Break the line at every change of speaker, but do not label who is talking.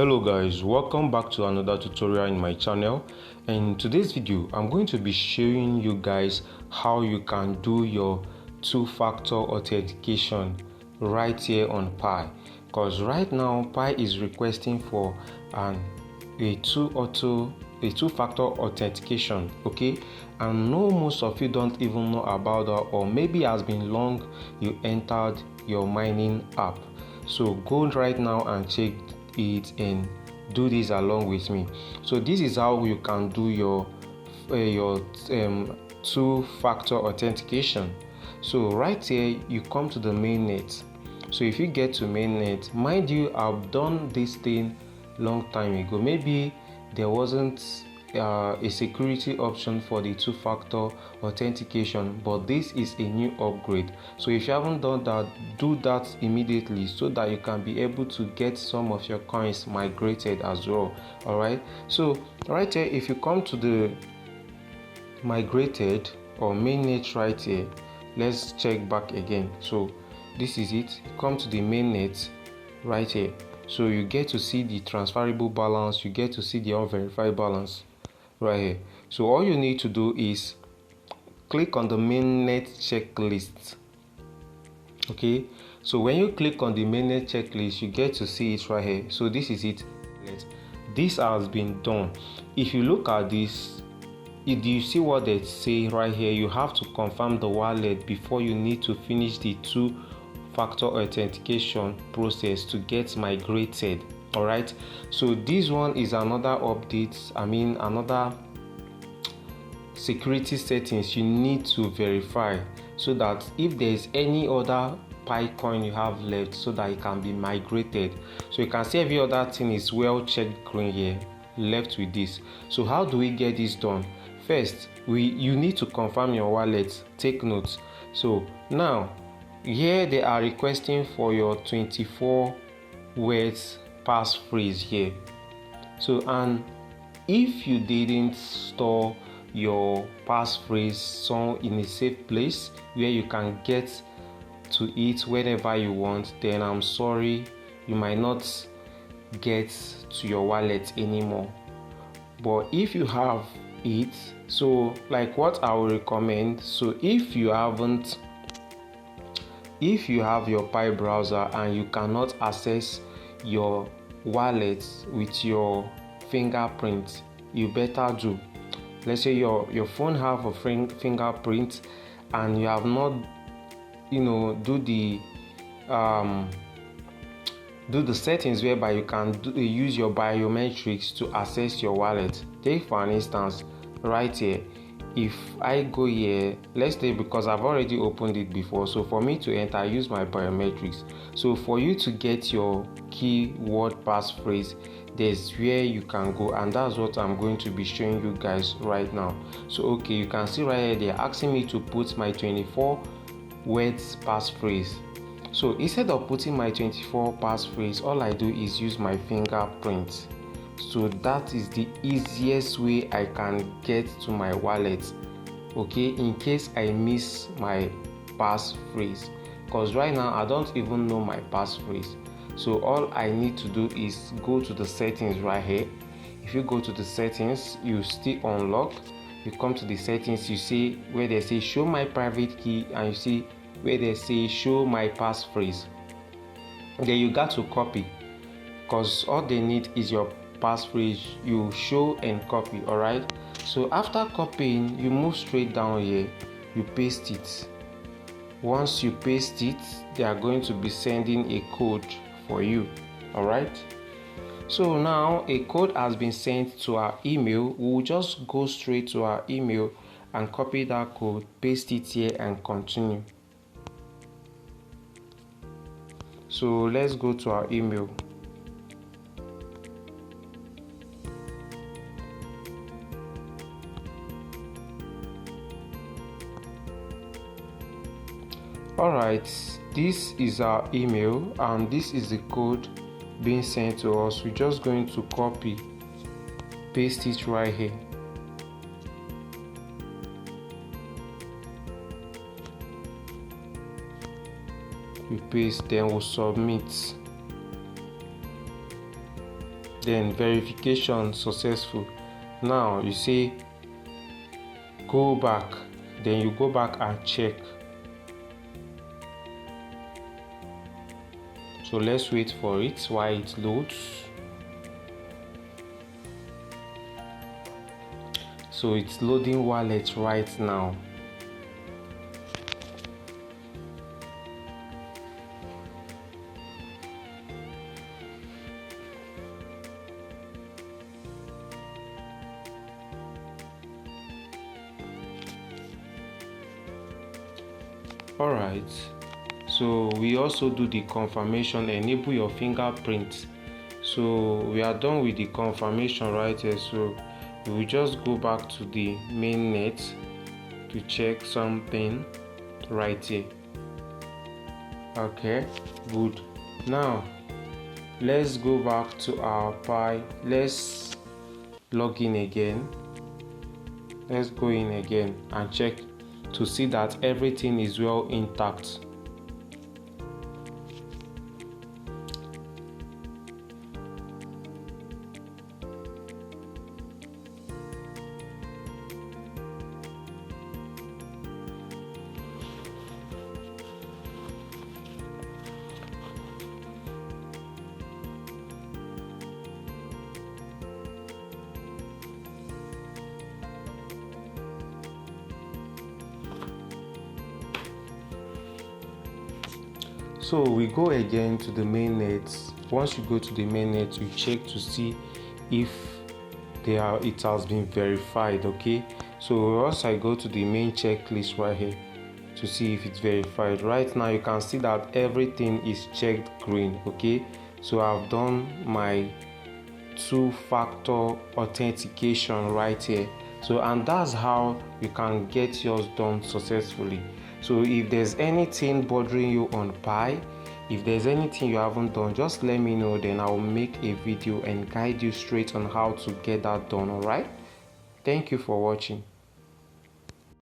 Hello guys, welcome back to another tutorial in my channel. And in today's video I'm going to be showing you guys how you can do your two-factor authentication right here on Pi, because right now Pi is requesting for a two-factor authentication. Okay, and most of you don't even know about that, or maybe it has been long you entered your mining app. So go right now and check it and do this along with me. So this is how you can do your two-factor authentication. So right here you come to the mainnet. So if you get to mainnet, mind you, I've done this thing long time ago. Maybe there wasn't a security option for the two-factor authentication, but this is a new upgrade. So if you haven't done that, do that immediately so that you can be able to get some of your coins migrated as well. All right, so right here, if you come to the migrated or mainnet right here, let's check back again. So this is it. Come to the mainnet right here. So you get to see the transferable balance, you get to see the unverified balance right here. So all you need to do is click on the mainnet checklist. Okay, so when you click on the mainnet checklist, you get to see it right here. So this is it. This has been done. If you look at this, do you see what they say right here? You have to confirm the wallet before you need to finish the two-factor authentication process to get migrated. All right, so this one is another update, another security settings you need to verify, so that if there is any other Pi coin you have left, so that it can be migrated. So you can see every other thing is well checked green here, left with this. So how do we get this done? First, you need to confirm your wallet. Take note. So now here they are requesting for your 24 words passphrase here. So, and if you didn't store your passphrase in a safe place where you can get to it whenever you want, then I'm sorry, you might not get to your wallet anymore. But if you have it, so like what I will recommend, so if you have your Pi browser and you cannot access your wallet with your fingerprint, you better do. Let's say your phone have a fingerprint and you have not do the settings whereby you can use your biometrics to access your wallet. Take for an instance right here, if I go here, let's say, because I've already opened it before, so for me to enter, I use my biometrics. So for you to get your keyword passphrase, there's where you can go, and that's what I'm going to be showing you guys right now. So okay, you can see right here they're asking me to put my 24 words passphrase. So instead of putting my 24 passphrase, all I do is use my fingerprint. So that is the easiest way I can get to my wallet, okay, in case I miss my passphrase, because right now I don't even know my passphrase. So all I need to do is go to the settings right here. If you go to the settings, you still unlock, you come to the settings, you see where they say show my private key, and you see where they say show my passphrase. Then you got to copy, because all they need is your passphrase. You show and copy. All right, so after copying, you move straight down here, you paste it. Once you paste it, they are going to be sending a code for you. All right, so now a code has been sent to our email. We'll just go straight to our email and copy that code, paste it here, and continue. So let's go to our email. Alright, this is our email and this is the code being sent to us. We're just going to copy, paste it right here. We paste, then we'll submit. then verification successful. Now you say go back, then you go back and check. So let's wait for it while it loads. So it's loading wallet right now. Alright, so we also do the confirmation, enable your fingerprint. So we are done with the confirmation right here. So we will just go back to the main net to check something right here. Okay, good. Now let's go back to our Pi. Let's log in again. Let's go in again and check to see that everything is well intact. So we go again to the mainnet. Once you go to the mainnet, you check to see if it has been verified. Okay, so once I go to the main checklist right here to see if it's verified, right now you can see that everything is checked green. Okay, so I've done my two-factor authentication right here. So, and that's how you can get yours done successfully. So if there's anything bothering you on Pi, if there's anything you haven't done, just let me know, then I'll make a video and guide you straight on how to get that done. All right, thank you for watching.